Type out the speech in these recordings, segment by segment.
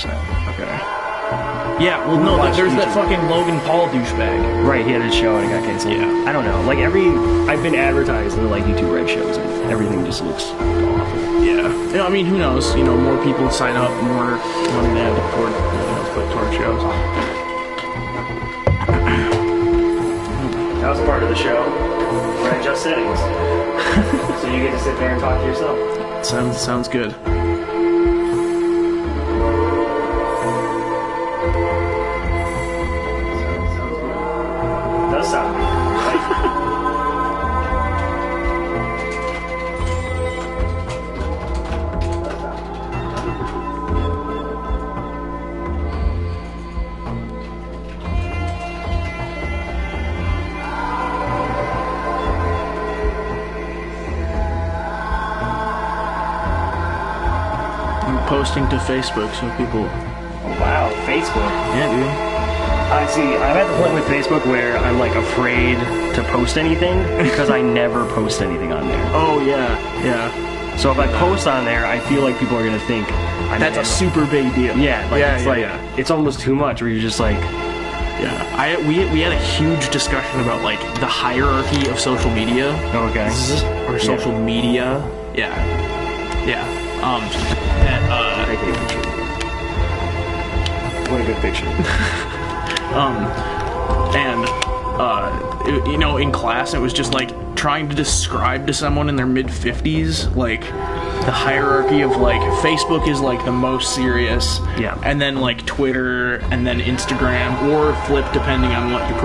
Okay. Yeah, well, no, there's that fucking Logan Paul douchebag. Right, he had his show and it got canceled. Yeah. I don't know. Like, I've been advertised in, like, YouTube Red shows, and everything just looks awful. Yeah. I mean, who knows? You know, more people sign up, more money they have to afford, put toward shows. That was part of the show where I adjust settings. So you get to sit there and talk to yourself. Sounds good. Does sound good, right? I'm posting to Facebook so people... Wow, Facebook. Yeah, dude. I see. I'm at the point with Facebook where I'm like afraid to post anything because I never post anything on there. Oh, yeah. So if I post on there, I feel like people are gonna think That's a super big deal. Yeah, like it's almost too much. Where you're just like, yeah. We had a huge discussion about like the hierarchy of social media. okay, Or social media. Yeah. I take a picture. What a good picture. In class, it was just like trying to describe to someone in their mid-50s, like the hierarchy of like Facebook is like the most serious, and then like Twitter, and then Instagram, or Flip, depending on what your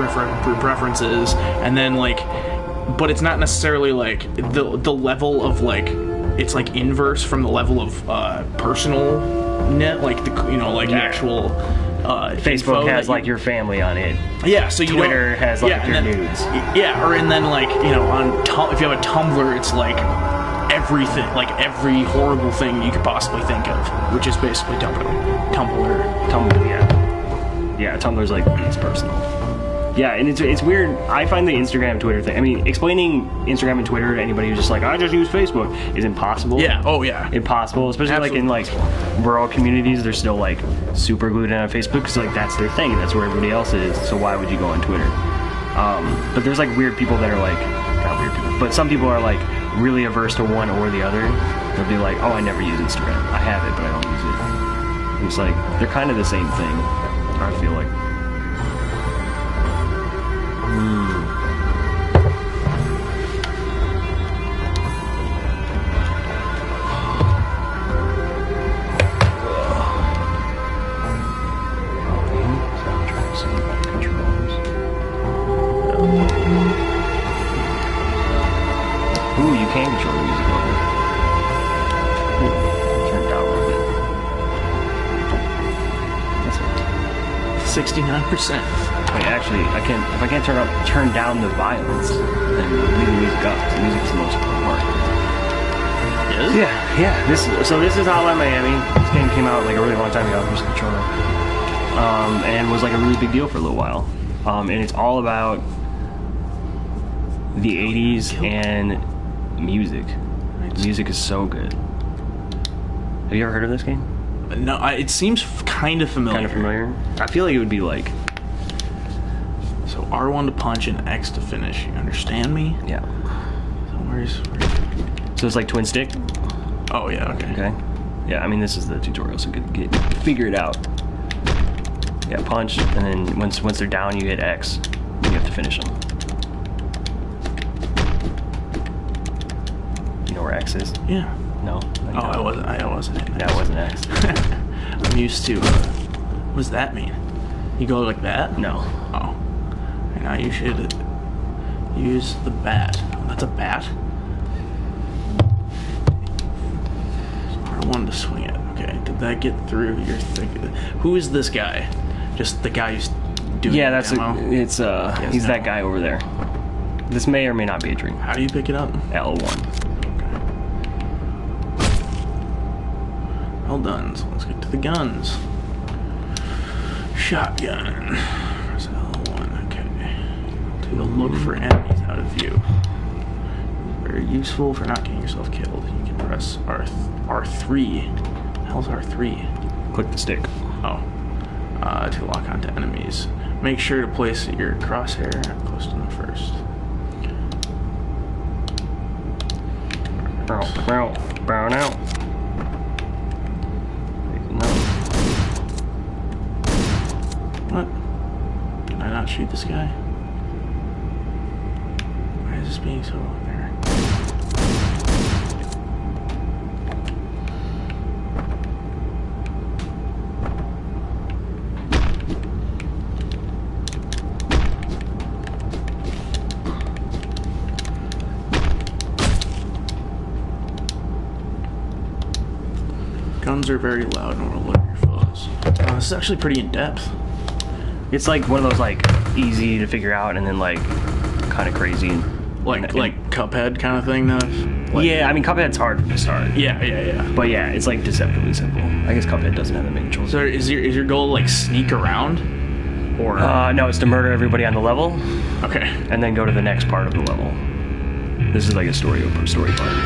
preference is, and then like, but it's not necessarily like the level of like, it's like inverse from the level of personal net, like the actual. Facebook has like your family on it. Yeah, so you Twitter has like your nudes. Yeah, and then like if you have a Tumblr, it's like everything, like every horrible thing you could possibly think of, which is basically Tumblr. Yeah, Tumblr's like it's personal. Yeah, and it's weird. I find the Instagram Twitter thing. I mean, explaining Instagram and Twitter to anybody who's just like, I just use Facebook, is impossible. Yeah. Oh yeah. Impossible, especially Absolutely. like in like rural communities. They're still like super glued in on Facebook because like that's their thing. That's where everybody else is. So why would you go on Twitter? But there's like weird people that are like, not weird people, but some people are like really averse to one or the other. They'll be like, oh, I never use Instagram. I have it, but I don't use it. And it's like they're kind of the same thing. I feel like. Ooh, you can control the music level. Turn it down a little bit. That's it. 69%. Wait, actually, if I can't turn down the violence, then leave the music up. The music's the most important part. Yes? Yeah. This is Hotline Miami. This game came out like a really long time ago. Here's the controller. And was like a really big deal for a little while. And it's all about the 80s and music. Music is so good. Have you ever heard of this game? No, it seems kind of familiar. I feel like it would be like... So R1 to punch and X to finish. You understand me? Yeah. So where's... So it's like twin stick? Oh, yeah, okay. Yeah, I mean, this is the tutorial, so figure it out. Yeah, punch, and then once they're down, you hit X. You have to finish them. You know where X is? Yeah. No? Oh, I wasn't. That wasn't X. I'm used to... what does that mean? You go like that? No. Oh. And now you should use the bat. Oh, that's a bat? So R1 to swing it. Okay, did that get through your thing? Who is this guy? Just the guy who's doing Yeah, the demo? he's that guy over there. This may or may not be a dream. How do you pick it up? L1. Well done. So let's get to the guns. Shotgun. Press L1. Okay. Take a look for enemies out of view. Very useful for not getting yourself killed. You can press R3. How's R3? Click the stick. Oh. To lock onto enemies. Make sure to place your crosshair close to them first. Brown out. What? Can I not shoot this guy? Why is this being so there? Guns are very loud and will alert your foes. This is actually pretty in-depth. It's like one of those like easy to figure out and then like kind of crazy. Like Cuphead kind of thing, though? Like, yeah, I mean, Cuphead's hard to start. Yeah. But yeah, it's like deceptively simple. I guess Cuphead doesn't have that many controls. So is your goal to like sneak around? Or no, it's to murder everybody on the level. Okay. And then go to the next part of the level. This is like a story part.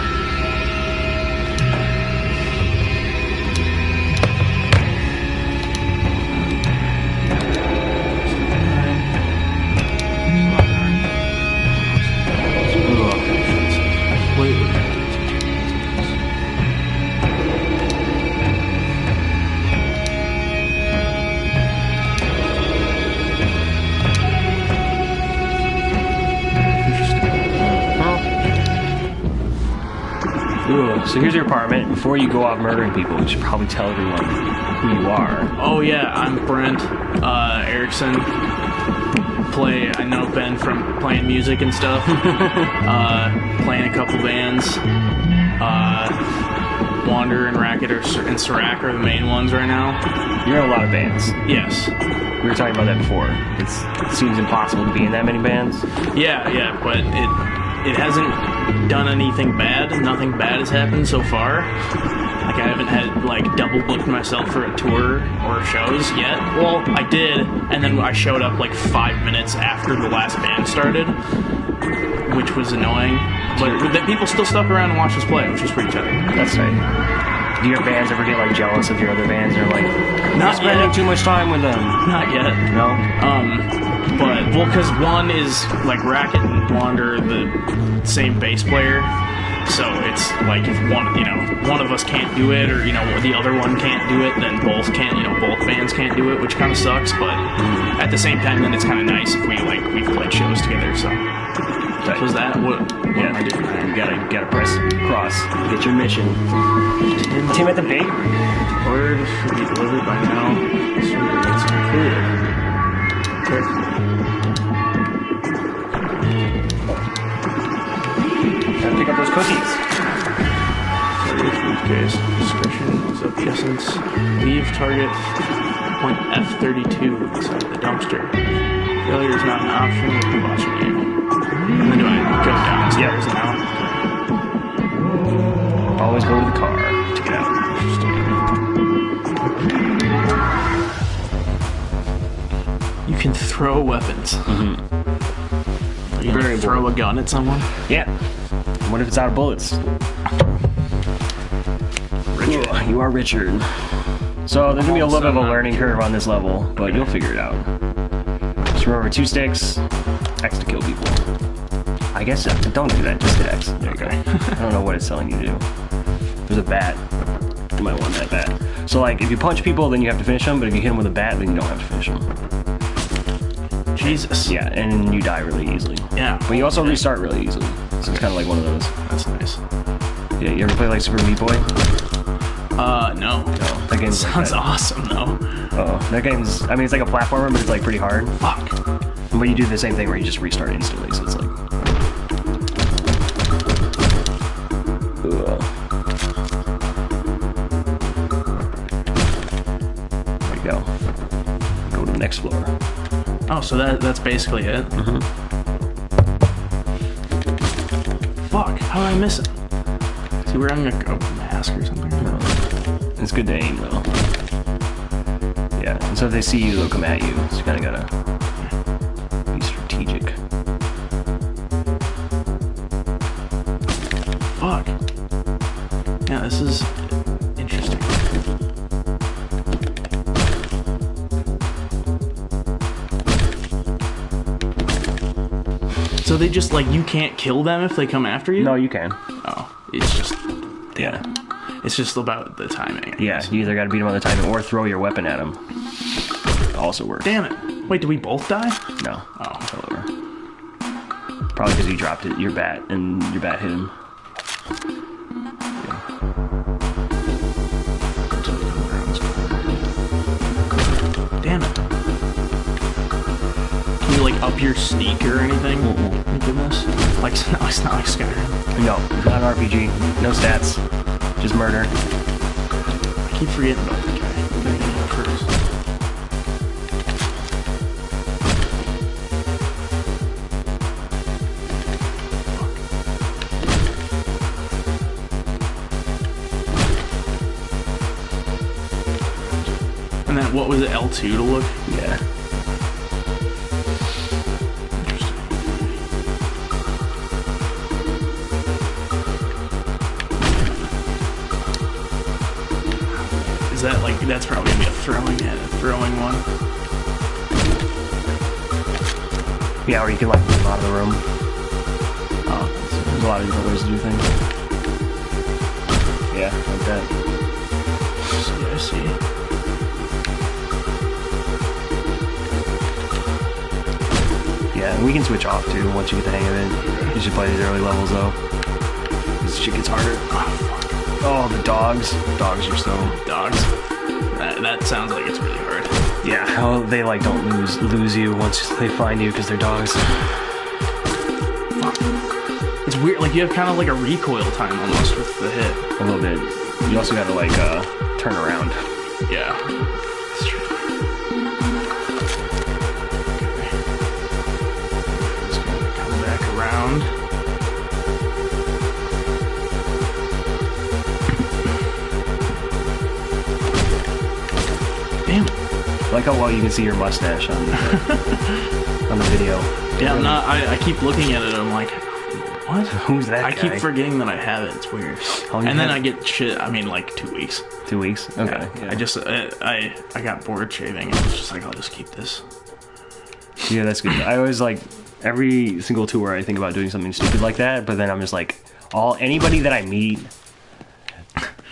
So here's your apartment. Before you go out murdering people, you should probably tell everyone who you are. Oh yeah, I'm Brent Erickson. I know Ben from playing music and stuff. Playing a couple bands. Wander and Racket and Serac are the main ones right now. You're in a lot of bands. Yes. We were talking about that before. It seems impossible to be in that many bands. Yeah, but it hasn't done anything bad. Nothing bad has happened so far. Like, I haven't had, like, double booked myself for a tour or shows yet. Well, I did, and then I showed up, like, 5 minutes after the last band started, which was annoying. But people still stuck around and watched us play, which was pretty tight. That's right. Do your bands ever get, like, jealous of your other bands? They're like, not spending too much time with them. Not yet. No? But, well, because one is, like, Racket and Wander, the same bass player. So it's like if one of us can't do it, or the other one can't do it, then both bands can't do it, which kind of sucks. But at the same time, then it's kind of nice if we've played shows together. So was that what am I doing there? You gotta press cross, get your mission. Tim at the bakery. Order should be delivered by now. It's included. Gotta pick up those cookies. Briefcase. Discretion is of the essence. Leave target point F32 inside the dumpster. Failure is not an option with combustion you. And then do I go downstairs now? Always go to the car to get out. You can throw weapons. Mm-hmm. You can throw a gun at someone? Yeah. What if it's out of bullets? Richard. You are Richard. So there's gonna be a little bit of a learning curve on this level, but you'll figure it out. Just remember 2 sticks, X to kill people. I guess don't do that, just hit X. There you go. I don't know what it's telling you to do. There's a bat. You might want that bat. So like if you punch people, then you have to finish them, but if you hit them with a bat, then you don't have to finish them. Jesus. Yeah, and you die really easily. Yeah. But you also restart really easily. So it's kind of like one of those. That's nice. Yeah, you ever play like Super Meat Boy? No. That game sounds awesome though. Oh, that game's, I mean, it's like a platformer, but it's like pretty hard. Fuck. But you do the same thing where you just restart instantly, so it's like... There you go. Go to the next floor. Oh, so that's basically it? Mm-hmm. Fuck, how did I miss it? Is he wearing a mask or something? No. It's good to aim, though. Yeah, and so if they see you, they'll come at you. So you kind of gotta be strategic. Fuck. Yeah, this is interesting. So they just, like, you can't kill them if they come after you? No, you can. Oh, it's just... Yeah. It's just about the timing. Yeah, you either gotta beat them on the timing or throw your weapon at them. Also works. Damn it. Wait, did we both die? No. Oh. Fell over. Probably because you dropped it, your bat, and your bat hit him. Damn it. Can you, like, up your sneak or anything? Thank goodness. Like, it's not like Skyrim. No, it's not an RPG. No stats. Just murder. I keep forgetting about the guy. I'm gonna get him first. And then, what was it, L2 to look? Yeah. Is that like, that's probably gonna be a throwing one. Yeah, or you can like move out of the room. Oh, There's a lot of different ways to do things. Yeah, like that. yeah, I see. Yeah, and we can switch off too once you get the hang of it. You should play these early levels though. This shit gets harder. Oh, the dogs. Dogs are so... Dogs? That sounds like it's really hard. Yeah, how they like don't lose you once they find you because they're dogs. It's weird, like you have kind of like a recoil time almost with the hit. A little bit. You also gotta like turn around. Yeah. That's true. Okay. Just gonna come back around. Damn. I like how well you can see your mustache on the video. Yeah, I'm not. I keep looking at it. I'm like, what? Who's that I guy? keep forgetting that I have it. It's weird. And then I get shit. I mean, like 2 weeks. 2 weeks? Okay. Yeah. I just I got bored shaving. And I was just like, I'll just keep this. Yeah, that's good. I always like every single tour I think about doing something stupid like that, but then I'm just like, anybody that I meet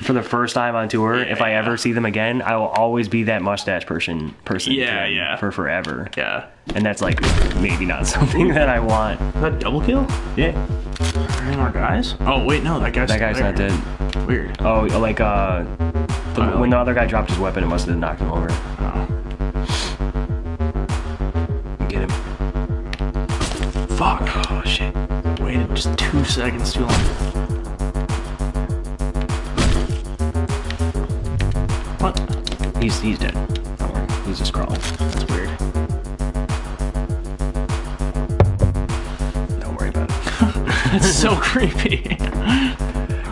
for the first time on tour, if I ever see them again, I will always be that mustache person Yeah. for forever. Yeah. And that's like maybe not something that I want. Is that double kill? Yeah. Are there any more guys? Oh wait, no, that guy's not dead. Weird. Oh, like when the other guy dropped his weapon, it must have knocked him over. Oh. Get him. Fuck. Oh shit. Waited just 2 seconds too long. What? He's dead. Don't worry. He's just crawling. That's weird. Don't worry about it. That's so creepy.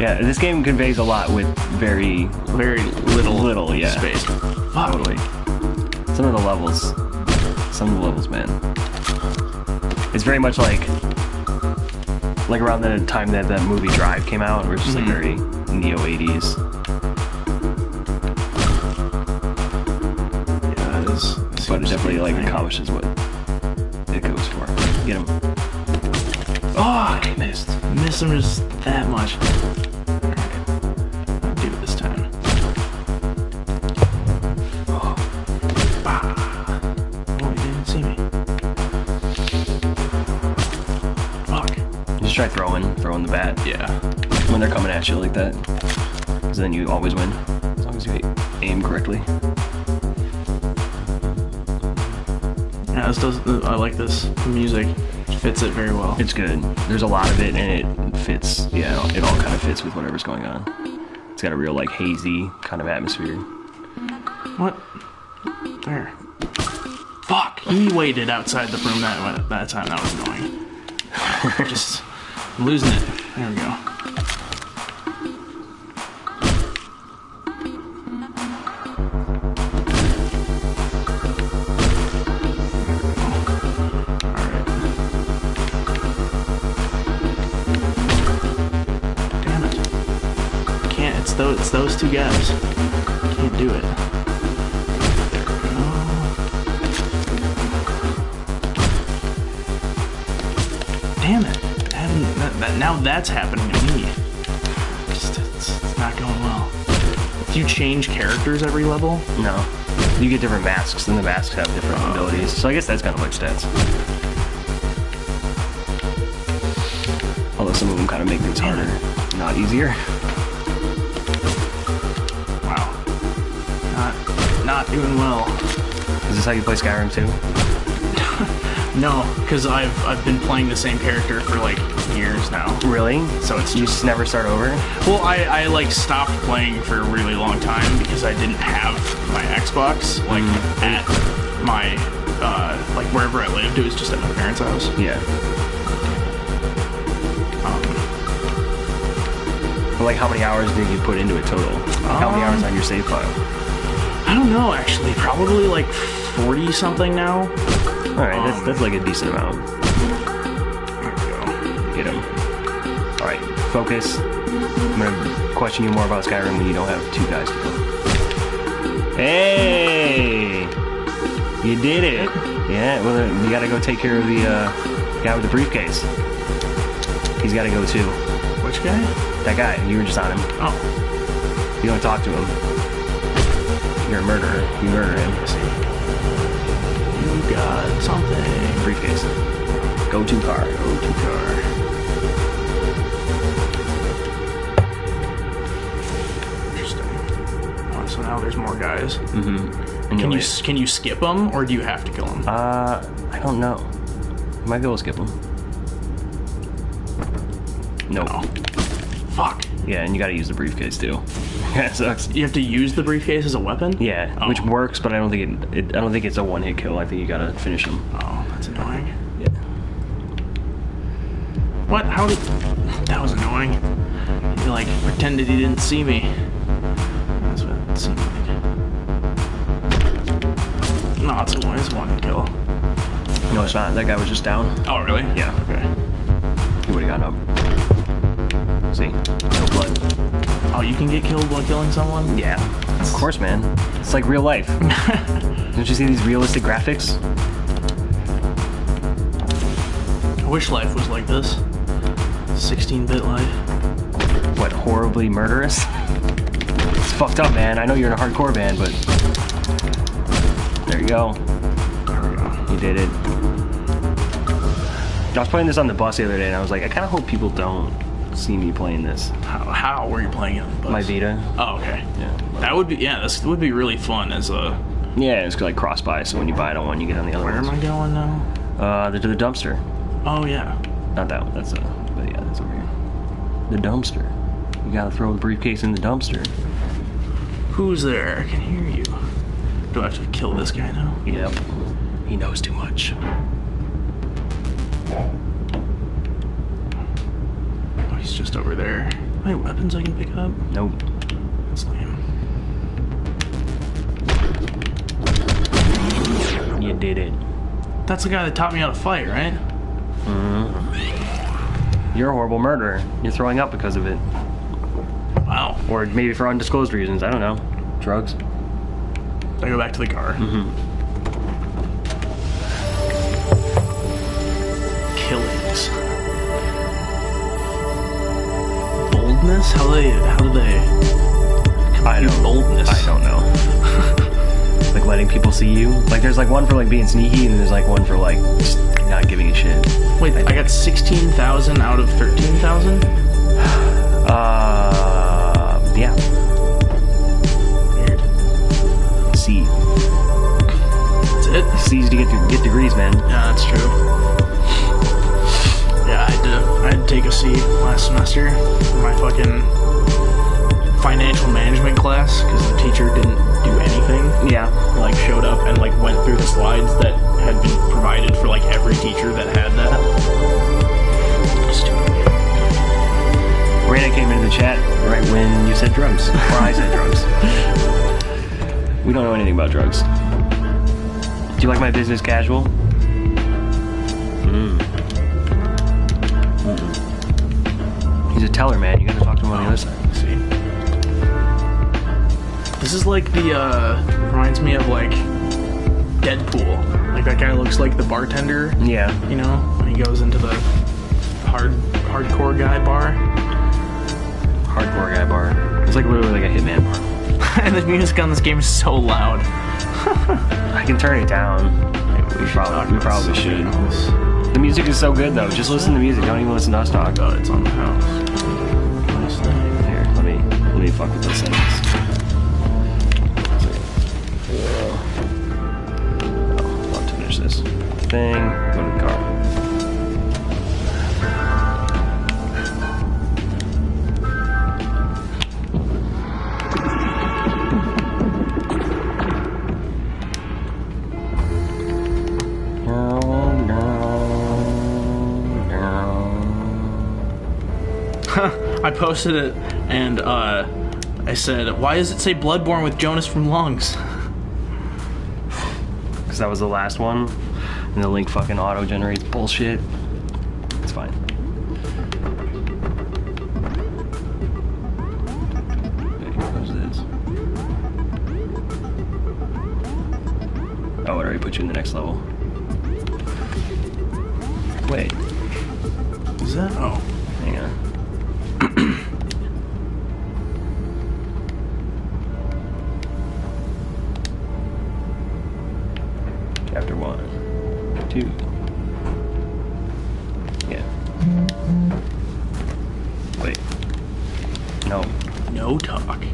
Yeah, this game conveys a lot with very little yeah. space. Totally. Some of the levels, man. It's very much like around the time that movie Drive came out, where it's just like very neo 80s. Yeah, that is. But it definitely like accomplishes what it goes for. Get him. Oh, I missed. Missed him just that much. Alright. I'll do it this time. Oh. Bah. Oh, he didn't see me. Fuck. Just try throwing the bat. Yeah. When they're coming at you like that. Because then you always win. As long as you aim correctly. Yeah, this does. I like this. The music fits it very well. It's good. There's a lot of it, and it fits. Yeah, it all kind of fits with whatever's going on. It's got a real like hazy kind of atmosphere. What? There. Fuck. He waited outside the room that time. That was annoying. Just losing it. There we go. It's those two guys. Can't do it. There we go. Damn it. Now that's happening to me. It's not going well. Do you change characters every level? No. You get different masks, and the masks have different abilities. So I guess that's kind of like stats. Although some of them kind of make things harder, not easier. Wow. Not doing well. Is this how you play Skyrim too? No, because I've been playing the same character for like years now. Really? So it's you just never start over? Well, I like stopped playing for a really long time because I didn't have my Xbox like at my like wherever I lived. It was just at my parents' house. Yeah. Like how many hours did you put into it total? How many hours on your save file? I don't know actually. Probably like 40 something now. Alright, that's like a decent amount. There we go. Get him. Alright, focus. I'm gonna question you more about Skyrim when you don't have 2 guys to go. Hey! You did it! Yeah, well, you gotta go take care of the guy with the briefcase. He's gotta go too. Which guy? That guy. You were just on him. Oh. You don't talk to him. You're a murderer. You murder him. You got something. Briefcase. Go-to car. Go-to car. Interesting. Oh, so now there's more guys. Mm-hmm. Can you skip them, or do you have to kill them? I don't know. You might be able to skip them. No. Oh. Fuck. Yeah, and you gotta use the briefcase too. Yeah, it sucks. You have to use the briefcase as a weapon? Yeah, which works, but I don't think I don't think it's a one-hit kill. I think you gotta finish him. Oh, that's annoying. Yeah. What? How did... That was annoying. He, like, pretended he didn't see me. That's what it seemed like. No, it's a one-hit kill. No, it's not. That guy was just down. Oh, really? Yeah. Okay. He would've gotten up. See? No blood. Oh, you can get killed while killing someone? Yeah. Of course, man. It's like real life. Don't you see these realistic graphics? I wish life was like this. 16-bit life. What, horribly murderous? It's fucked up, man. I know you're in a hardcore band, but... There you go. You did it. I was playing this on the bus the other day, and I was like, I kind of hope people don't see me playing this. How were you playing it on the bus? My Vita. Oh, okay. Yeah. That would be, this would be really fun as a... Yeah, it's like cross-buy, so when you buy it on one, you get on the other one. Where am I going now? To the dumpster. Oh, yeah. Not that one, that's but yeah, that's over here. The dumpster. You gotta throw the briefcase in the dumpster. Who's there? I can hear you. Do I have to kill this guy now? Yep. He knows too much. Oh, he's just over there. Any weapons I can pick up? Nope. That's lame. You did it. That's the guy that taught me how to fight, right? Mm-hmm. You're a horrible murderer. You're throwing up because of it. Wow. Or maybe for undisclosed reasons. I don't know. Drugs. I go back to the car. Mm-hmm. Killings. Boldness? How do they? I don't. Boldness. I don't know. Like letting people see you. Like there's like one for like being sneaky, and there's like one for like just not giving a shit. Wait, I got 16,000 out of 13,000. Yeah. Weird. C. That's it. C's to get degrees, man. Yeah, that's true. Yeah, I had to take a C last semester for my fucking financial management class because the teacher didn't do anything. Yeah. Like showed up and like went through the slides that had been provided for like every teacher that had that. Brent came into the chat right when you said drugs, or I said drugs. We don't know anything about drugs. Do you like my business casual? He's a teller, man. You gotta talk to him on the other side. See. This is like the, reminds me of like Deadpool. Like that guy looks like the bartender. Yeah. You know, when he goes into the hardcore guy bar. Hardcore guy bar. It's like literally like a Hitman bar. And the music on this game is so loud. I can turn it down. We probably should. The music is so good though. Just listen to the music. Don't even listen to us talk. Oh, it's on the house. Here, let me fuck with those settings. I'll have to finish this thing. Go to the car. I posted it and I said, why does it say Bloodborne with Jonas from Lungs? Because that was the last one, and the link fucking auto-generates bullshit. It's fine. Okay, where's this? Oh, it already put you in the next level. Wait. Is that? Oh. Hang on. Chapter 1, 2. Yeah. Wait. No. No talk.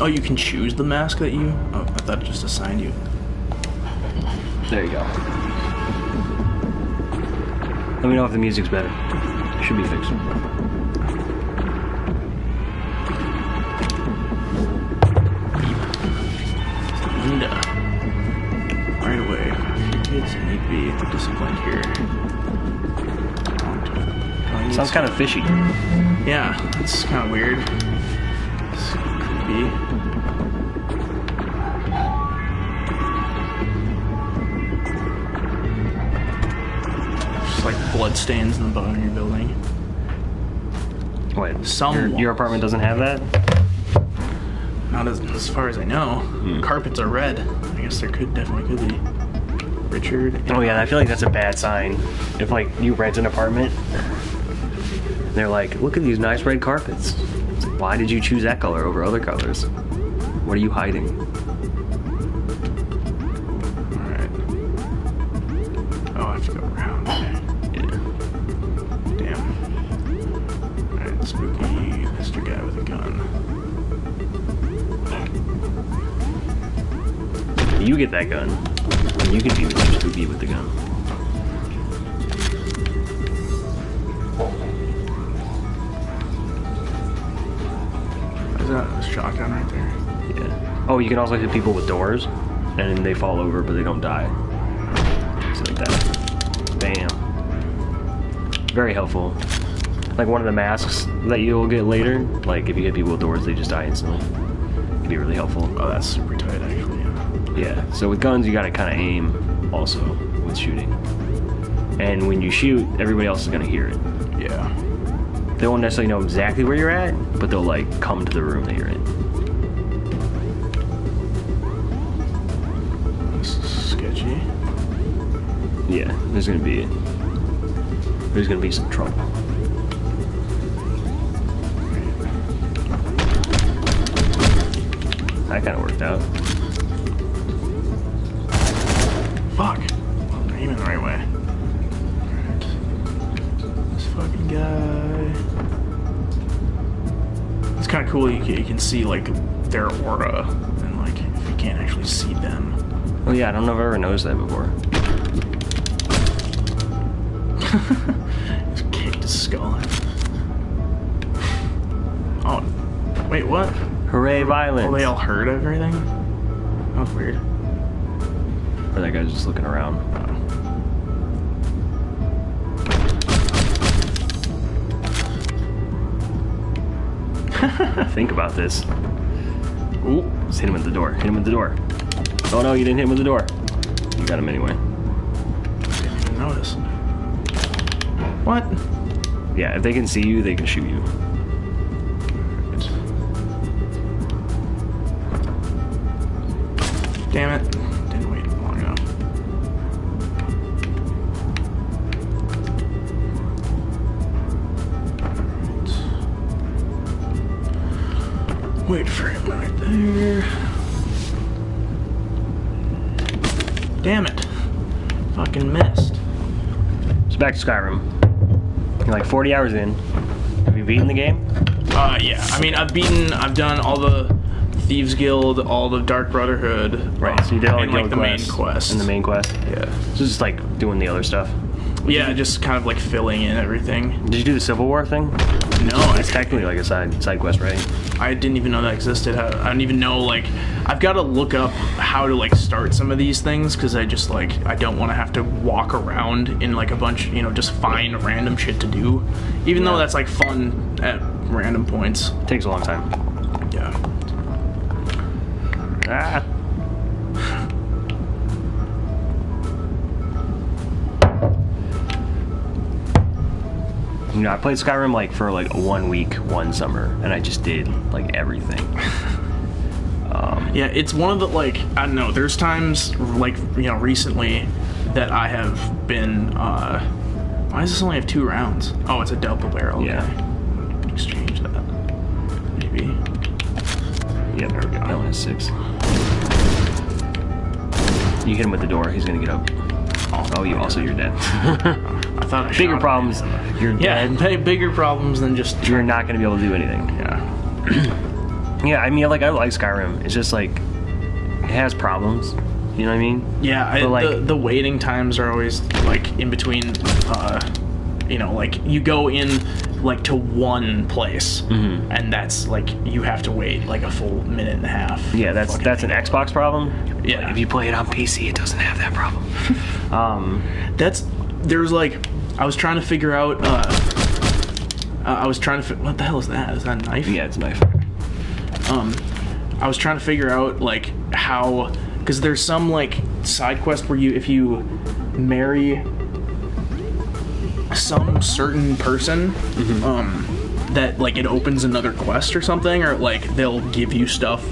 Oh, you can choose the mask that you... Oh, I thought it just assigned you. There you go. Let me know if the music's better. Should be fixed. Right away. Kids need to be disciplined here. Sounds kind of fishy. Yeah, that's kind of weird. It's creepy. Just like blood stains in the bottom of your building. Wait, your apartment doesn't have that? Not as far as I know. Carpets are red. I guess there definitely could be. Richard. Oh yeah, I feel like that's a bad sign. If like you rent an apartment, they're like, look at these nice red carpets. It's like, why did you choose that color over other colors? What are you hiding? Alright. Oh, I have to go around. Yeah. Damn. Alright, spooky Mr. Guy with a gun. You get that gun. You can be Mr. Spooky with the gun. Is that a shotgun right there? Yeah. Oh, you can also hit people with doors, and they fall over, but they don't die. Just like that. Bam. Very helpful. Like one of the masks that you'll get later, like if you hit people with doors, they just die instantly. It'd be really helpful. Oh, that's super tight, actually. Yeah, so with guns, you gotta kind of aim also with shooting. And when you shoot, everybody else is gonna hear it. Yeah. They won't necessarily know exactly where you're at, but they'll like come to the room that you're in. This is sketchy. Yeah, there's gonna be some trouble. That kind of worked out. Fuck. Well, I'm aiming the right way. Alright. This fucking guy. It's kind of cool. You can see like their aura, and like if you can't actually see them. Oh yeah, I don't know if I've ever noticed that before. Just kicked his skull. Oh, wait, what? Hooray, violence! Oh, they all heard everything? That was weird. Or that guy's just looking around. Think about this. Ooh, just hit him at the door. Hit him at the door. Oh no, you didn't hit him with the door. You got him anyway. Didn't even notice. What? Yeah, if they can see you, they can shoot you. Damn it. Didn't wait long enough. Wait for him right there. Damn it. Fucking missed. So back to Skyrim. You're like 40 hours in. Have you beaten the game? Yeah. I mean, I've done all the Thieves Guild, all the Dark Brotherhood. Right, so you did all and, like, the main quest. And the main quest? Yeah. So just like doing the other stuff? Yeah, just kind of like filling in everything. Did you do the Civil War thing? No. It's technically like a side quest, right? I didn't even know that existed. I don't even know, like, I've got to look up how to, like, start some of these things, because I just, like, I don't want to have to walk around in, like, a bunch, you know, just find random shit to do. Even though that's, like, fun at random points. It takes a long time. Yeah. Ah. You know, I played Skyrim like for like 1 week, one summer, and I just did like everything. Yeah, it's one of the, like, I don't know, there's times, like, you know, recently that I have been, why does this only have 2 rounds? Oh, it's a double barrel. Okay. Yeah. Exchange that. Maybe. Yeah, there we go. That one has 6. You hit him with the door, he's gonna get up. Oh, you're dead. I thought I bigger problems. You're dead. Yeah, bigger problems than just. You're not going to be able to do anything. Yeah. Yeah, I mean, like I like Skyrim. It's just like it has problems. You know what I mean? Yeah, like, the waiting times are always like in between. You know, like you go in like to one place, and that's like you have to wait like a full minute and a half. Yeah, that's an Xbox problem. Yeah, like, if you play it on PC, it doesn't have that problem. There's like I was trying to figure out. What the hell is that? Is that a knife? Yeah, it's a knife. I was trying to figure out like how, because there's some like side quest where if you marry some certain person, that like it opens another quest or something, or like they'll give you stuff,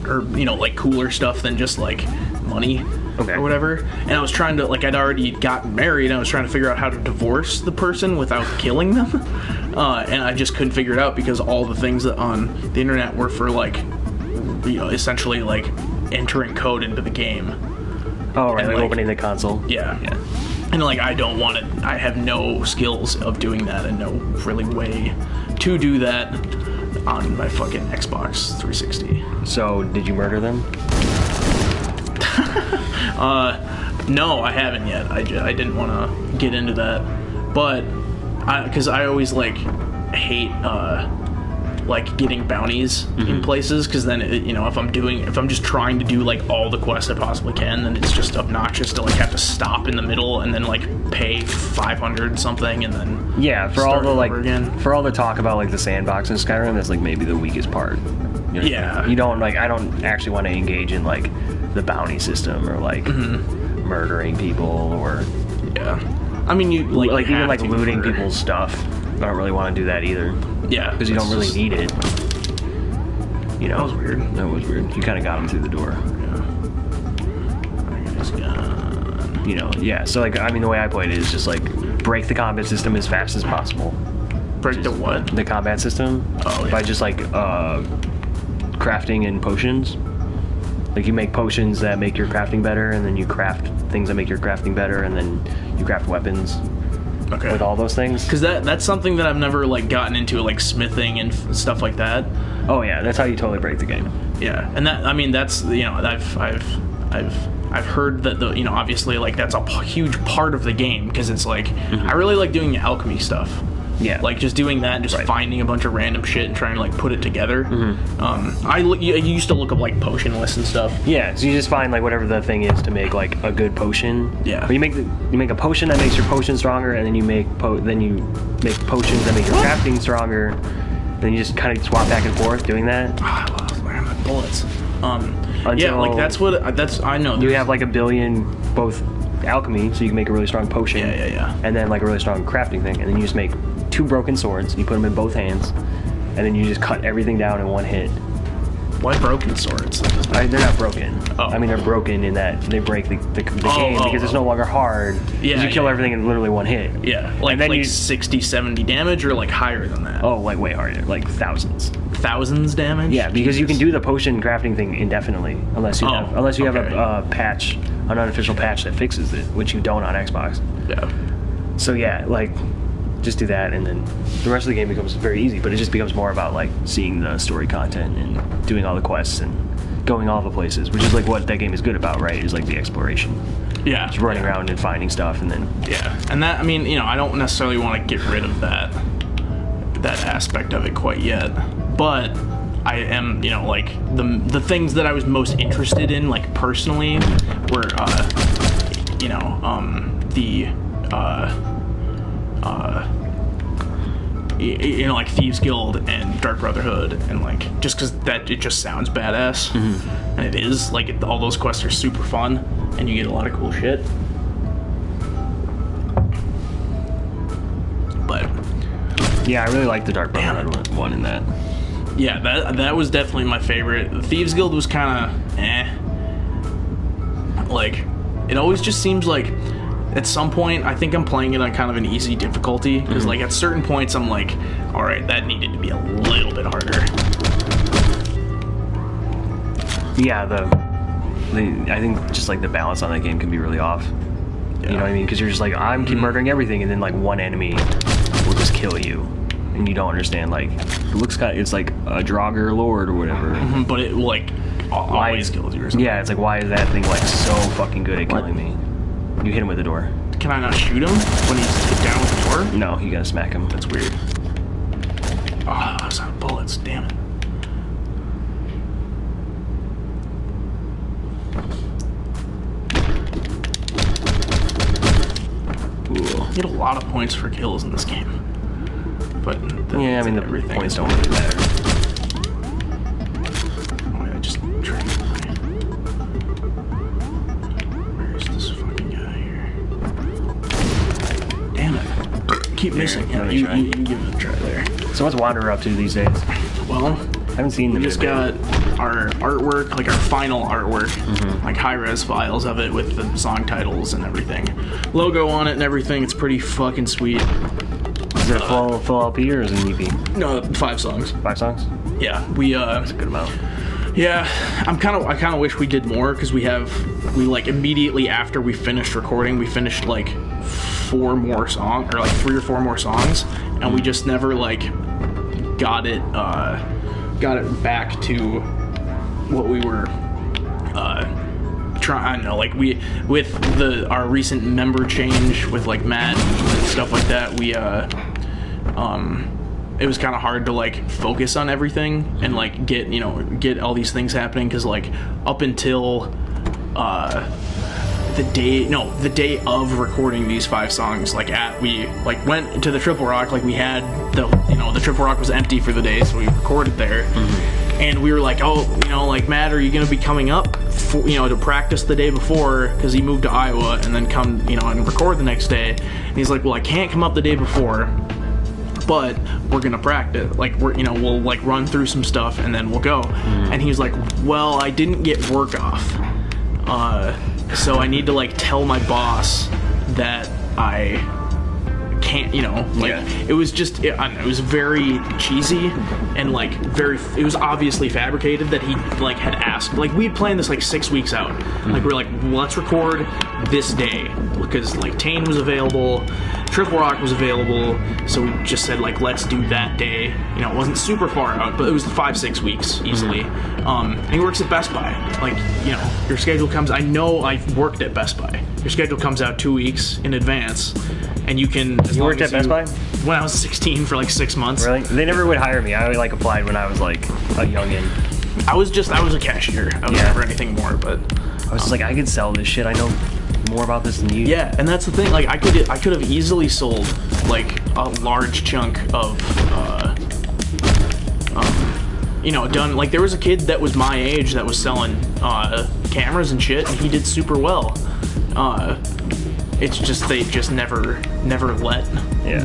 or you know, like cooler stuff than just like money. Okay. Or whatever. And I was trying to, like, I'd already gotten married, and I was trying to figure out how to divorce the person without killing them. And I just couldn't figure it out because all the things that on the internet were for, like, you know, essentially, like, entering code into the game. Oh, right, and, like opening the console. Yeah. And, like, I don't want it. I have no skills of doing that and no really way to do that on my fucking Xbox 360. So, did you murder them? No, I haven't yet. I didn't want to get into that, but because I always like hate like getting bounties in places, because then you know, if I'm just trying to do like all the quests I possibly can, then it's just obnoxious to like have to stop in the middle and then like pay 500 something and then for all the like again. For all the talk about like the sandbox in Skyrim, that's like maybe the weakest part. You know, yeah, you don't like. I don't actually want to engage in like the bounty system or like murdering people or I mean, you like even like looting people's stuff. I don't really want to do that either. Yeah, because you don't really need it. You know, that was weird. That was weird. You kind of got him through the door. Yeah. You know, yeah. So like, I mean, the way I played it is just like break the combat system as fast as possible. Break the what? The combat system. Oh, yeah. By just like crafting and potions. Like you make potions that make your crafting better, and then you craft things that make your crafting better, and then you craft weapons. Okay. With all those things. Because that's something that I've never like gotten into, like smithing and stuff like that. Oh yeah, that's how you totally break the game. Yeah, and that, I mean, that's, you know, I've heard that the, you know, obviously like that's a huge part of the game, because it's like I really like doing alchemy stuff. Yeah, like just doing that and just finding a bunch of random shit and trying to like put it together. I used to look up like potion lists and stuff. Yeah, so you just find like whatever the thing is to make like a good potion. Yeah, but you make a potion that makes your potion stronger, and then you make potions that make your crafting stronger. Then you just kind of swap back and forth doing that. Oh, I love my bullets. Yeah, like that's I know. You have like a billion both alchemy, so you can make a really strong potion. Yeah. And then like a really strong crafting thing, and then you just make 2 broken swords. You put them in both hands, and then you just cut everything down in one hit. Why broken swords? They're not broken. Oh. I mean, they're broken in that they break the game because it's no longer hard. Yeah, you kill everything in literally one hit. Yeah, like, then 60, 70 damage, or like higher than that? Oh, like way harder, like thousands. Thousands damage? Yeah, because you can do the potion crafting thing indefinitely, unless you have a patch, an unofficial patch that fixes it, which you don't on Xbox. Yeah. So yeah, like, just do that, and then the rest of the game becomes very easy. But it just becomes more about like seeing the story content and doing all the quests and going all the places, which is like what that game is good about, right? Is like the exploration. Yeah. Just running around and finding stuff, and then and that, I mean, I don't necessarily want to get rid of that aspect of it quite yet, but I am, like the things that I was most interested in, like personally, were like Thieves Guild and Dark Brotherhood, and like just because it just sounds badass, and it is like all those quests are super fun, and you get a lot of cool shit. But yeah, I really like the Dark Brotherhood one in that. Yeah, that was definitely my favorite. The Thieves Guild was kind of like, it always just seems like at some point, I think I'm playing it on kind of an easy difficulty, because like at certain points I'm like, all right, that needed to be a little bit harder. Yeah, I think just like the balance on that game can be really off. Yeah. You know what I mean? Because you're just like, I'm keep murdering everything, and then like one enemy will just kill you, and you don't understand. Like, it looks kind of, it's like a Draugr Lord or whatever. But it like always kills you or something. Yeah, it's like, why is that thing like so fucking good at killing me? You hit him with the door. Can I not shoot him when he's down with the door? No, you gotta smack him. That's weird. Oh, I was out of bullets. Damn it. You get a lot of points for kills in this game. But yeah, I mean, the points don't really matter. Oh, I just tried. Where's this fucking guy here? Damn it. Keep missing. Yeah, you give it a try there. So what's Wanderer up to these days? Well, I haven't seen them. We just got our artwork, like our final artwork, like high-res files of it with the song titles and everything. Logo on it and everything. It's pretty fucking sweet. Is it a full LP or is it an EP? No, 5 songs. 5 songs? Yeah, that's a good amount. Yeah, I kind of wish we did more, because we like immediately after we finished recording, we finished like 4 more songs, or like 3 or 4 more songs, and we just never like got it back to what we were trying. I don't know, like with our recent member change with like Matt and stuff like that, it was kind of hard to like focus on everything and like get all these things happening, because like up until the day of recording these 5 songs, like we like went to the Triple Rock, like we had the Triple Rock was empty for the day, so we recorded there. And we were like, like, Matt, are you gonna be coming up for, to practice the day before, because he moved to Iowa, and then come and record the next day? And he's like, well, I can't come up the day before, but we're gonna practice, like we'll like run through some stuff and then we'll go. And he was like, well, I didn't get work off, so I need to like tell my boss that I can't, it was just, I don't know, it was very cheesy and like it was obviously fabricated that he like had asked, like we'd planned this like 6 weeks out, like we're like, well, let's record this day, because like Tane was available, Triple Rock was available, so we just said like, let's do that day. It wasn't super far out, but it was 5-6 weeks easily. And he works at Best Buy. Like, your schedule comes, I know I've worked at Best Buy. Your schedule comes out 2 weeks in advance, and you can. You worked at Best Buy? When I was 16 for like 6 months. Really? They never would hire me. I like applied when I was like a youngin. I was a cashier. I was never anything more, but I was just like, I could sell this shit. I know more about this than you. Yeah, and that's the thing. Like, I could have easily sold like a large chunk of, done. Like, there was a kid that was my age that was selling cameras and shit, and he did super well. It's just they just never let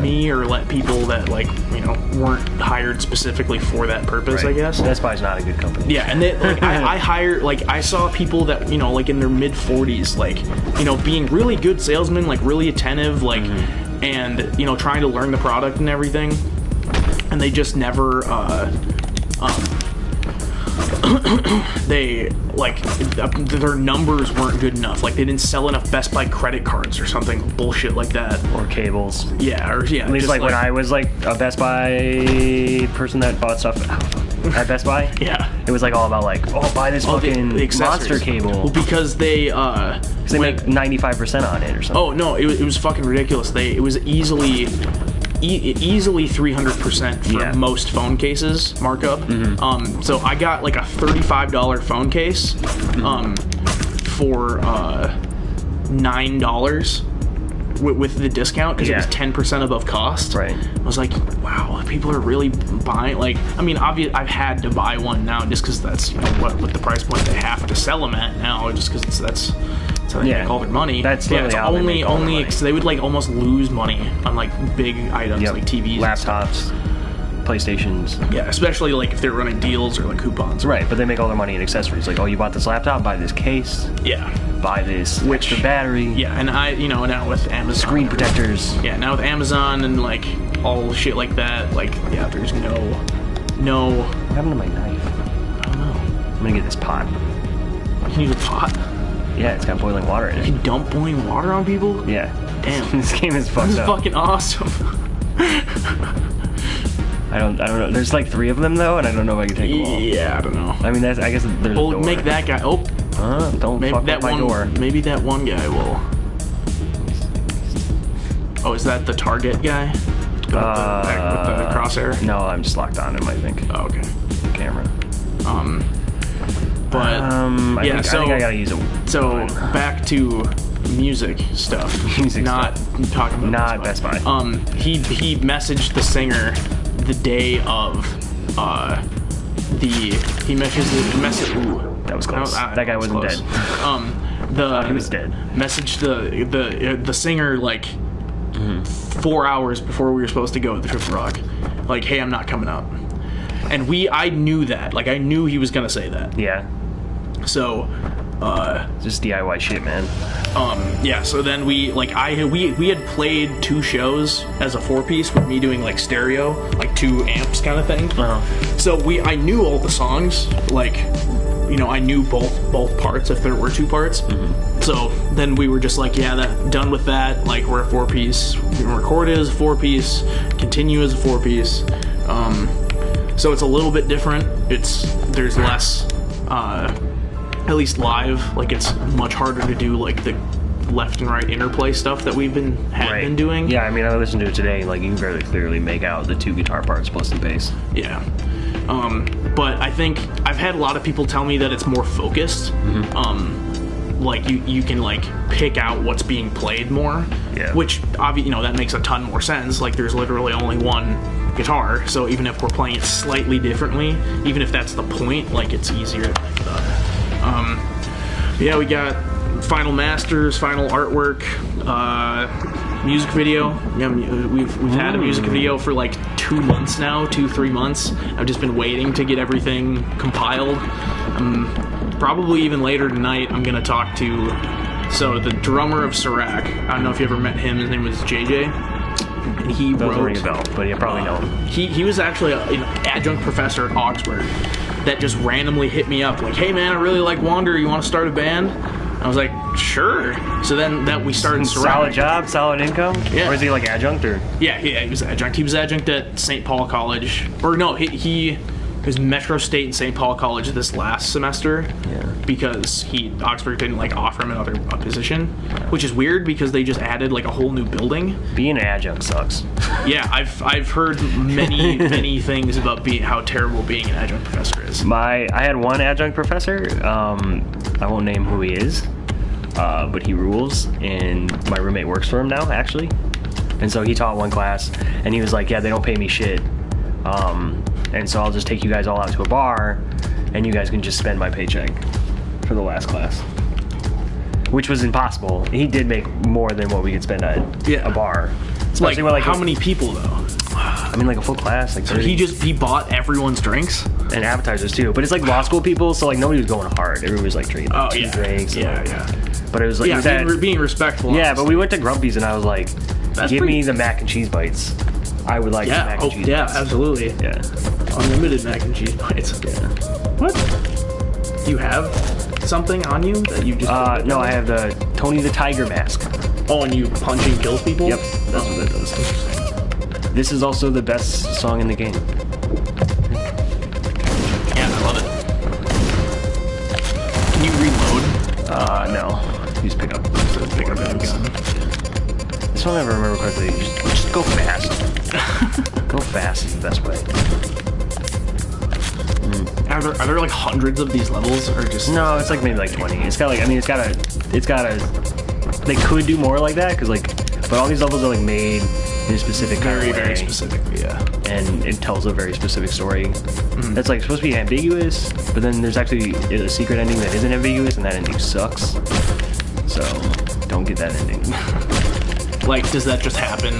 me or let people that like weren't hired specifically for that purpose, I guess. Best Buy's not a good company. Yeah, and they, like, I hired, like, I saw people that, like, in their mid-40s, like, being really good salesmen, like, really attentive, like, and, trying to learn the product and everything, and they just never, they, like, their numbers weren't good enough. Like, they didn't sell enough Best Buy credit cards or something bullshit like that. Or cables. Yeah, At least, like, when I was, like, a Best Buy person that bought stuff at Best Buy. Yeah. It was, like, all about, like, buy this fucking the monster cable. Well, because they make 95% on it or something. Oh, no, it was fucking ridiculous. It was easily 300% for most phone cases markup. So I got like a $35 phone case for $9 with the discount because it was 10% above cost. Right. I was like, wow, people are really buying. Like, I mean, obviously, I've had to buy one now just because that's what the price point they have to sell them at now. Just because that's how they make all their money. That's literally how they make all their money. Cause they would like almost lose money on like big items like TVs, laptops, PlayStations. Yeah, especially like if they're running deals or like coupons. Right, but they make all their money in accessories. Like, oh, you bought this laptop, buy this case. Yeah. Buy this extra battery. Yeah, and now with Amazon. Screen protectors. Yeah, now with Amazon and like all shit like that, like, yeah, there's no. What happened to my knife? I don't know. I'm gonna get this pot. You need a pot? Yeah, it's got boiling water in it. You can dump boiling water on people? Yeah. Damn. This game is fucked up. This is fucking awesome. I don't know. There's like 3 of them though, and I don't know if I can take them all. Yeah, I don't know. I mean, I guess there's a door. Make that guy. Oh. Don't fuck up my door. Maybe that one guy will. Oh, is that the target guy? With the crosshair? No, I'm just locked on him, I think. Oh, okay. Camera. But I think I gotta use it. So back to music stuff. Not talking about Best Buy. He messaged the singer the day of he messaged. Ooh, that was close. That guy wasn't dead. He was dead. Messaged the singer like 4 hours before we were supposed to go at the Trip Rock. Like, hey, I'm not coming up. And I knew that. Like, I knew he was gonna say that. Yeah. So, just DIY shit, man. Yeah. So then we had played 2 shows as a 4-piece with me doing like stereo, like 2 amps kind of thing. So I knew all the songs, like, I knew both parts if there were 2 parts. So then we were just like, yeah, done with that. Like, we're a 4-piece. We can record it as a 4-piece, continue as a 4-piece. So it's a little bit different. There's less, at least live. Like, it's much harder to do like the left and right interplay stuff that we've been doing. Yeah, I mean, I listened to it today. Like, you can very clearly make out the 2 guitar parts plus the bass. Yeah. But I think I've had a lot of people tell me that it's more focused. Like, you can like pick out what's being played more. Yeah. Which obviously, that makes a ton more sense. Like, there's literally only one guitar, so even if we're playing it slightly differently, even if that's the point, like, it's easier to pick it up. Yeah, we got final masters, final artwork, music video. Yeah, we've had a music video for like 2 months now, 2-3 months. I've just been waiting to get everything compiled. Probably even later tonight, I'm gonna talk to the drummer of Sirac. I don't know if you ever met him. His name was JJ. And he doesn't ring a bell, but you probably know him. He was actually an adjunct professor at Augsburg that just randomly hit me up like, hey man, I really like Wander, you want to start a band? I was like, sure. So then we started Sirac. Solid job, solid income? Yeah. Or is he like adjunct or? Yeah, he was adjunct. He was adjunct at St. Paul College. Or no, he was Metro State and St. Paul College this last semester. Yeah. Because Augsburg didn't like offer him another position, which is weird because they just added like a whole new building. Being an adjunct sucks. Yeah, I've heard many things about how terrible being an adjunct professor is. I had one adjunct professor. I won't name who he is, but he rules, and my roommate works for him now, actually. And so he taught one class, and he was like, yeah, they don't pay me shit. And so I'll just take you guys all out to a bar, and you guys can just spend my paycheck for the last class. Which was impossible. He did make more than what we could spend at a bar. Especially like how many people though? I mean, like a full class. Like, so he bought everyone's drinks and appetizers too. But it's like law school people, so like nobody was going hard. Everybody was like drinking two drinks. Yeah. But it was like being respectful. Yeah, but we went to Grumpy's and I was like, give me the mac and cheese bites. I would like mac and cheese bites. Absolutely. Yeah. Unlimited mac and cheese bites. Yeah. What? You have something on you that you just... no, I have the Tony the Tiger mask. Oh, and you punching kills people? Yep, that's what that does. This is also the best song in the game. Yeah, I love it. Can you reload? No. Use pickup. Pick up gun. This one I never remember correctly. Just go fast. Go fast is the best way. Are there like hundreds of these levels, or just... No, it's like maybe like 20. It's got like, I mean, it's got a, they could do more like that, because like, but all these levels are like made in a specific kind of way. Very specifically, yeah. And it tells a very specific story. That's like supposed to be ambiguous, but then there's actually a secret ending that isn't ambiguous, and that ending sucks. So, don't get that ending. Like, does that just happen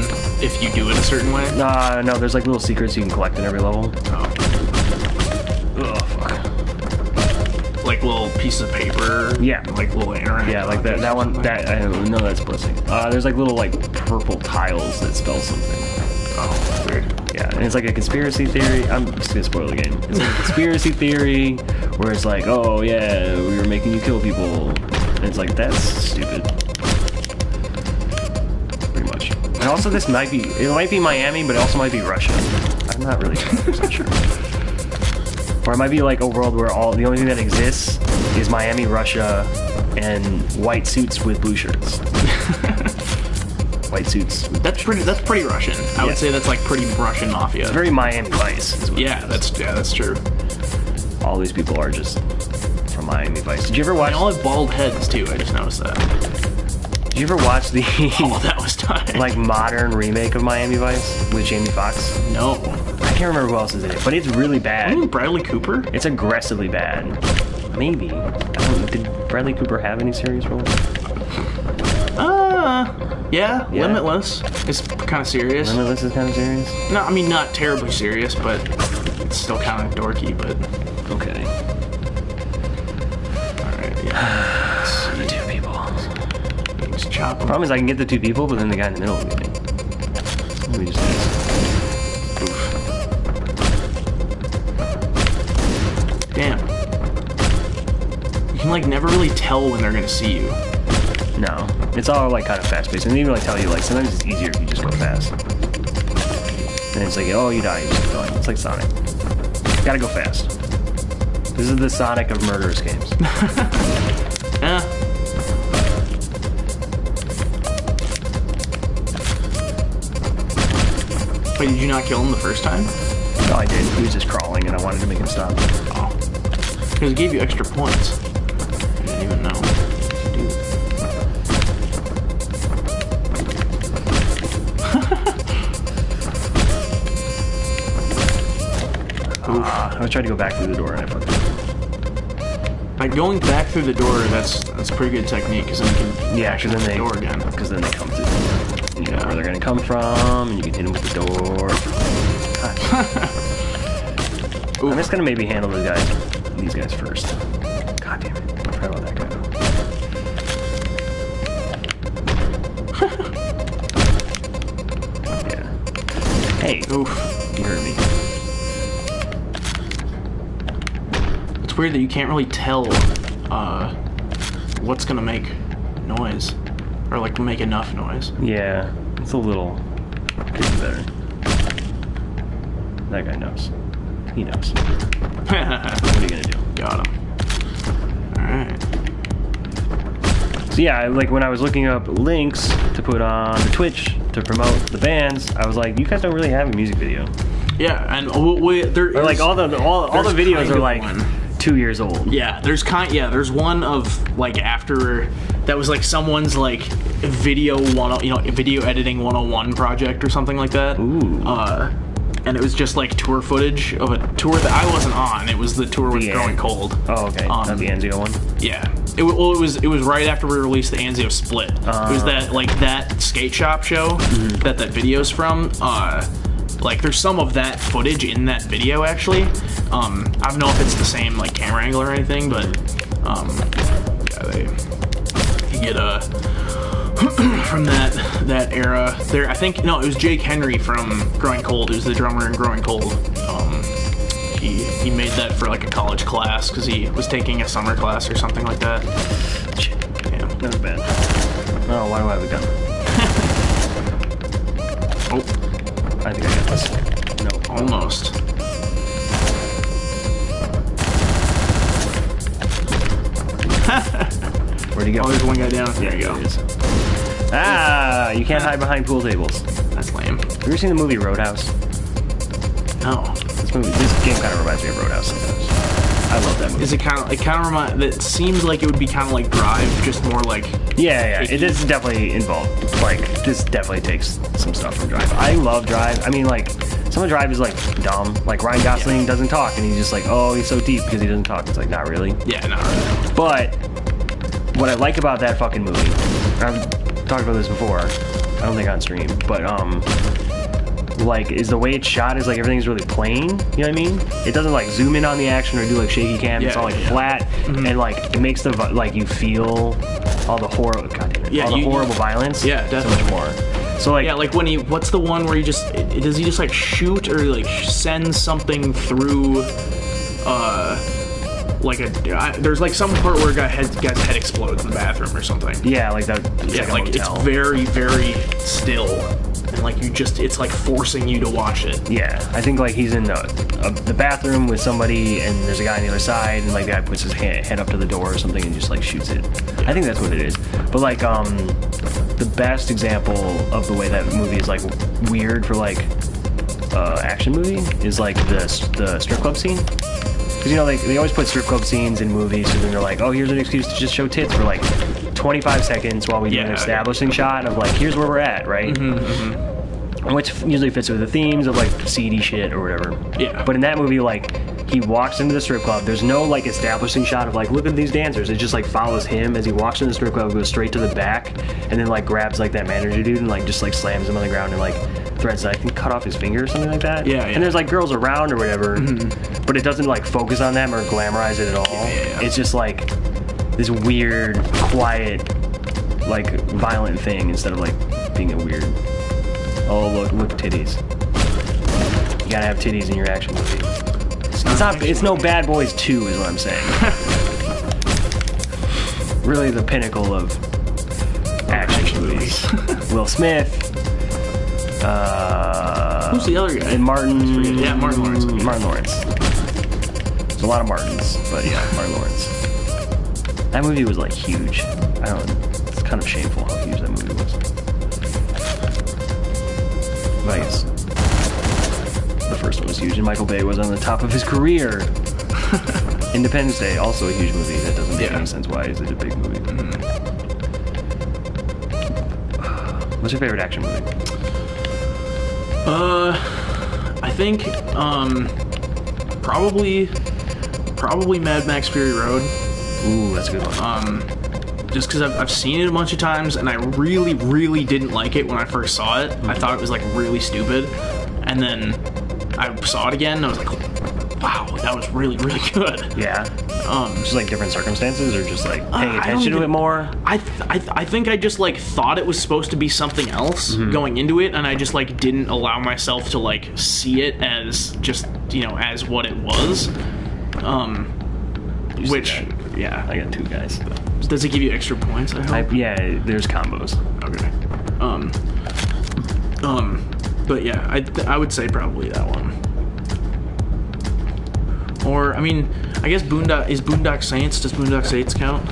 if you do it a certain way? No, there's like little secrets you can collect in every level. Oh. Oh, fuck. Like little pieces of paper? Yeah. Like little internet? Yeah, like that one, that, I don't know, that's blessing. There's like little like purple tiles that spell something. Oh, weird. Yeah, and it's like a conspiracy theory. I'm just gonna spoil the game. It's like a conspiracy theory where it's like, oh yeah, we were making you kill people. And it's like, that's stupid. Pretty much. And also it might be Miami, but it also might be Russia. I'm not really 100% sure. Or it might be like a world where the only thing that exists is Miami, Russia, and white suits with blue shirts. White suits. That's pretty Russian. I would say that's like pretty Russian mafia. It's very Miami Vice. That's true. All these people are just from Miami Vice. Did you ever watch? They all have bald heads too. I just noticed that. Did you ever watch the that was time. like modern remake of Miami Vice with Jamie Foxx? No. I can't remember who else is in it, but it's really bad. Isn't Bradley Cooper? It's aggressively bad. Maybe. Did Bradley Cooper have any serious roles? Yeah. Limitless is kind of serious. Limitless is kind of serious? No, I mean, not terribly serious, but it's still kind of dorky, but... Okay. Alright, yeah. The two people. Just chop them. Problem is I can get the two people, but then the guy in the middle will get me. Let me just do this. Oof. Damn. You can, like, never really tell when they're gonna see you. No. It's all, like, kind of fast-paced. And they even, like, tell you, like, sometimes it's easier if you just go fast. And it's like, oh, you die, you just keep going. It's like Sonic. Gotta go fast. This is the Sonic of murderous games. Yeah. Wait, did you not kill him the first time? No, I did. He was just crawling, and I wanted to make him stop. Oh. Because it gave you extra points. I didn't even know. I was trying to go back through the door, and I fucked up. Like, going back through the door, that's a pretty good technique, because then you can actually then the door again. Because then they come to you know where they're going to come from, and you can hit them with the door. I'm just going to maybe handle these guys first. God damn it. I forgot about that guy, though. Yeah. Hey. Oof. You heard me. It's weird that you can't really tell what's gonna make noise, or like make enough noise. Yeah, it's a little getting better. That guy knows. He knows. What are you gonna do? Got him. Alright. So yeah, like when I was looking up links to put on the Twitch to promote the bands, I was like, you guys don't really have a music video. Yeah, and there or like all the videos are like 2 years old. Yeah, there's one of like after that was like someone's like video editing 101 project or something like that. Ooh. And it was just like tour footage of a tour that I wasn't on. It was the tour with Growing Cold. Oh, okay. Not the Anzio one. Yeah. It was right after we released the Anzio Split. It was that skate shop show that video's from. Like, there's some of that footage in that video, actually. I don't know if it's the same, like, camera angle or anything, but, yeah, you get, from that era. There, I think, no, it was Jake Henry from Growing Cold, who's the drummer in Growing Cold. He made that for, like, a college class, because he was taking a summer class or something like that. Yeah, that was bad. Oh, why do I have a gun? Oh, I think I got this. No, almost. Where'd he go? Oh, there's one guy down. There you go. Ah, you can't hide behind pool tables. That's lame. Have you ever seen the movie Roadhouse? No. This game kind of reminds me of Roadhouse sometimes. I love that movie. Is it kind of remind? It seems like it would be kind of like Drive, just more like. Yeah. It is definitely involved. Like, this definitely takes some stuff from Drive. I love Drive. I mean, like, some of Drive is like dumb. Like, Ryan Gosling doesn't talk, and he's just like, oh, he's so deep because he doesn't talk. It's like, not really. Yeah, not really. But what I like about that fucking movie, I've talked about this before. I don't think on stream, but like, is the way it's shot is like everything's really plain. You know what I mean? It doesn't like zoom in on the action or do like shaky cam. It's all like flat, and like it makes the like you feel all the horror, horrible violence. Yeah, definitely. So much more. So like, yeah, like when what's the one where does he just like shoot or like send something through? There's like some part where a guy's head explodes in the bathroom or something. Yeah, like that. Yeah, like it's very, very still. And like it's like forcing you to watch it. Yeah, I think like he's in the bathroom with somebody, and there's a guy on the other side, and like the guy puts his head up to the door or something and just like shoots it. Yeah. I think that's what it is. But like the best example of the way that movie is like weird for like action movie is like the strip club scene. Because, you know, they always put strip club scenes in movies, so then they're like, oh, here's an excuse to just show tits for like 25 seconds while we do an establishing shot of like, here's where we're at, right? Which usually fits with the themes of like seedy shit or whatever. Yeah. But in that movie, like, he walks into the strip club. There's no like establishing shot of like, look at these dancers. It just like follows him as he walks into the strip club, goes straight to the back, and then like grabs like that manager dude and like just like slams him on the ground and like threads that I think cut off his finger or something like that. Yeah. And there's like girls around or whatever, but it doesn't like focus on them or glamorize it at all. Yeah. It's just like this weird, quiet, like violent thing instead of like being a weird. Oh look titties. You gotta have titties in your action movie. It's no Bad Boys 2 is what I'm saying. Really the pinnacle of action movies. Will Smith. Who's the other guy? And Martin. Yeah, Martin Lawrence. Martin Lawrence. There's a lot of Martins, but yeah, Martin Lawrence. That movie was like huge. It's kind of shameful how huge that movie was. But I guess the first one was huge, and Michael Bay was on the top of his career. Independence Day, also a huge movie. That doesn't make any sense. Why is it a big movie? What's your favorite action movie? I think probably Mad Max Fury Road. Ooh, that's a good one. Just because I've seen it a bunch of times, and I really, really didn't like it when I first saw it. I thought it was like really stupid, and then I saw it again, and I was like, wow, that was really, really good. Yeah. Just like different circumstances, or just like paying attention to it more? I think I just like thought it was supposed to be something else going into it, and I just like didn't allow myself to like see it as just, you know, as what it was. Which, yeah, I got 2 guys. Does it give you extra points? I hope. Yeah, there's combos. Okay. But yeah, I would say probably that one. Or, I mean, I guess Boondock Saints. Does Boondock Saints count?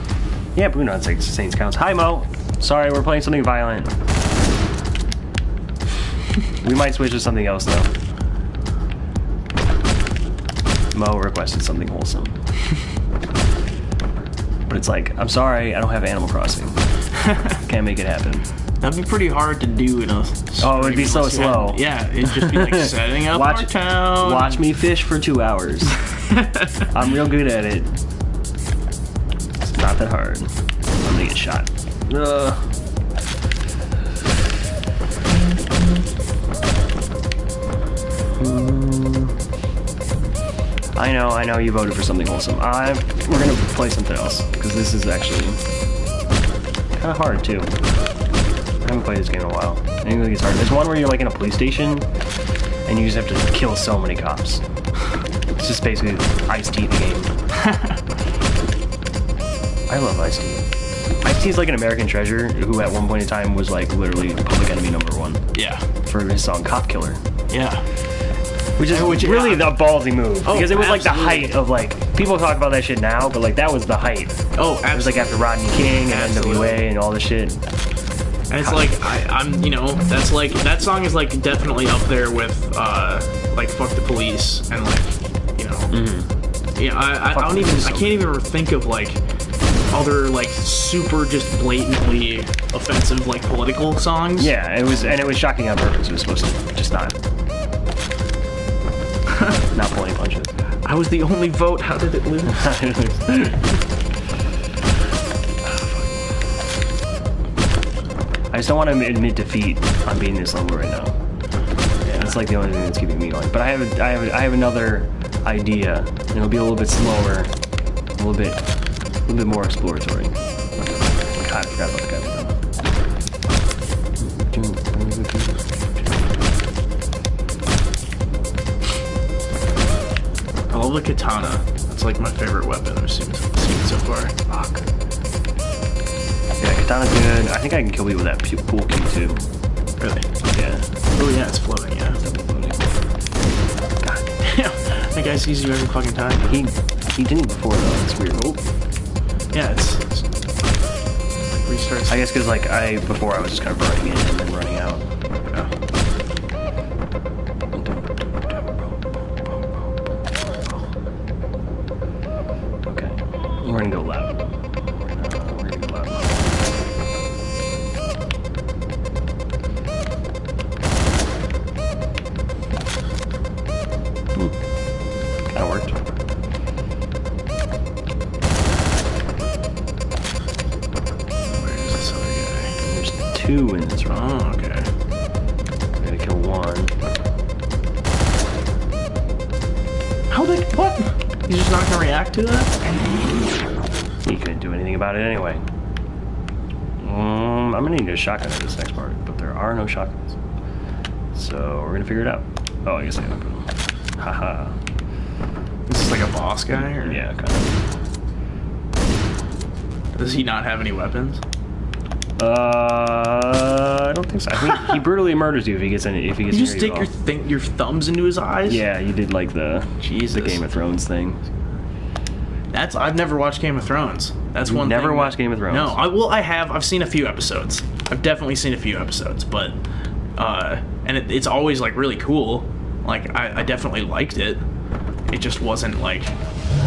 Yeah, Boondock Saints counts. Hi, Mo. Sorry, we're playing something violent. We might switch to something else, though. Mo requested something wholesome. But it's like, I'm sorry, I don't have Animal Crossing. Can't make it happen. That'd be pretty hard to do in a... Oh, it'd be so slow. Yeah, it'd just be like setting up our town. Watch me fish for 2 hours. I'm real good at it. It's not that hard. I'm gonna get shot. I know you voted for something wholesome. We're gonna play something else, because this is actually kind of hard, too. I haven't played this game in a while. I think it's hard. There's one where you're like in a police station, and you just have to kill so many cops. It's just basically Ice-T the game. I love Ice-T. Ice-T is like an American treasure who at one point in time was like literally Public Enemy #1. Yeah. For his song Cop Killer. Yeah. Which is really the ballsy move. Oh, because it was like the absolutely. height of like, people talk about that shit now, but like that was the height. Oh, absolutely. It was like after Rodney King and NWA and all this shit. And it's like, I'm, you know, that's like, that song is like definitely up there with, like, Fuck the Police and like, you know. Yeah, I don't even, I can't even think of like other like super just blatantly offensive like political songs. Yeah, it was shocking on purpose. It was supposed to just not pull any punches. I was the only vote. How did it lose? I just don't want to admit defeat on being this level right now. Yeah, that's like the only thing that's keeping me going. But I have another idea, and it'll be a little bit slower, a little bit more exploratory. God, I forgot about the guy. I love the katana. That's like my favorite weapon I've seen so far. Fuck. Yeah, katana's good. I think I can kill people with that pool key too. Really? Yeah. Oh yeah, it's floating, yeah. God damn. That guy sees you every fucking time. He didn't before though, it's weird. Oh. Yeah, it's like restarts. I guess because like before I was just kind of running in and then running out. Okay. We're gonna go loud. We're gonna go loud. Kinda worked. Two in this round. Oh, okay. I gotta kill one. How the what? He's just not gonna react to that? He couldn't do anything about it anyway. I'm gonna need a shotgun in this next part, but there are no shotguns. So we're gonna figure it out. Oh, I guess I gotta put them. Haha. This is like a boss guy, or Yeah, kind of. does he not have any weapons? I don't think so. I think he brutally murders you if he gets in. If he gets You just near stick you at all. your thumbs into his eyes? Yeah, you did like the Game of Thrones thing. I've never watched Game of Thrones. That's one thing. Never watched Game of Thrones? No, I have. I've seen a few episodes. I've definitely seen a few episodes, but and it's always like really cool. Like I definitely liked it. It just wasn't like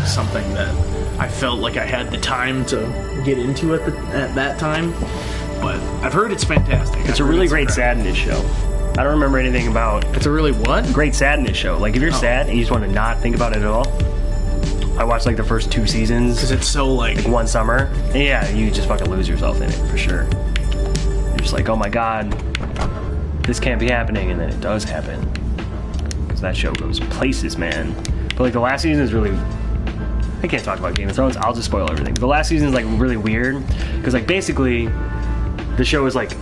something that I felt like I had the time to get into at that time. But I've heard it's fantastic. It's a really great sadness show. I don't remember anything about. It's a really what? Great sadness show. Like if you're sad and you just want to not think about it at all. I watched like the first 2 seasons. Because it's so like one summer. And yeah, you just fucking lose yourself in it for sure. You're just like, oh my god, this can't be happening, and then it does happen. Because that show goes places, man. But like the last season is really. I can't talk about Game of Thrones. I'll just spoil everything. The last season is like really weird because like basically. The show was like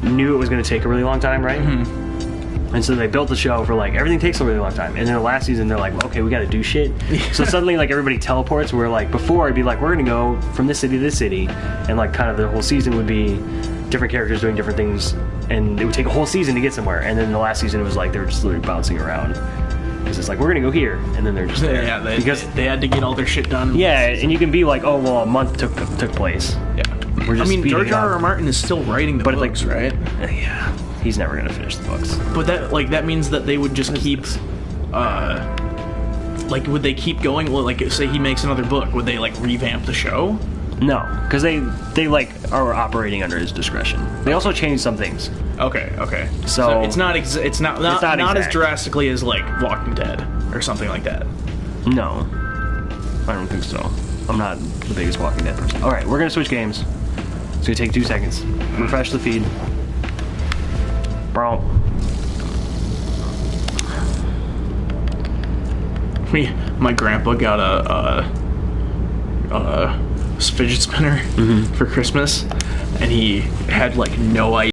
knew it was going to take a really long time, right? Mm-hmm. And so they built the show for like everything takes a really long time. And then the last season they're like, okay, we got to do shit. So suddenly like everybody teleports. Where like before it'd be like we're going to go from this city to this city, and like kind of the whole season would be different characters doing different things, and it would take a whole season to get somewhere. And then the last season it was like they were just literally bouncing around. Because it's like we're going to go here, and then they're just there. Yeah, they had to get all their shit done. Yeah, and you can be like, oh well, a month took place. Yeah. I mean, George R.R. Martin is still writing the books, right? Yeah, he's never gonna finish the books. But that means that they would just keep, like, would they keep going? Well, like, say he makes another book, would they like revamp the show? No, because they like are operating under his discretion. They also changed some things. Okay. So it's not as drastically as like Walking Dead or something like that. No, I don't think so. I'm not the biggest Walking Dead person. All right, we're gonna switch games. It's gonna take 2 seconds. Refresh the feed. Bro. my grandpa got a fidget spinner for Christmas, and he had like no idea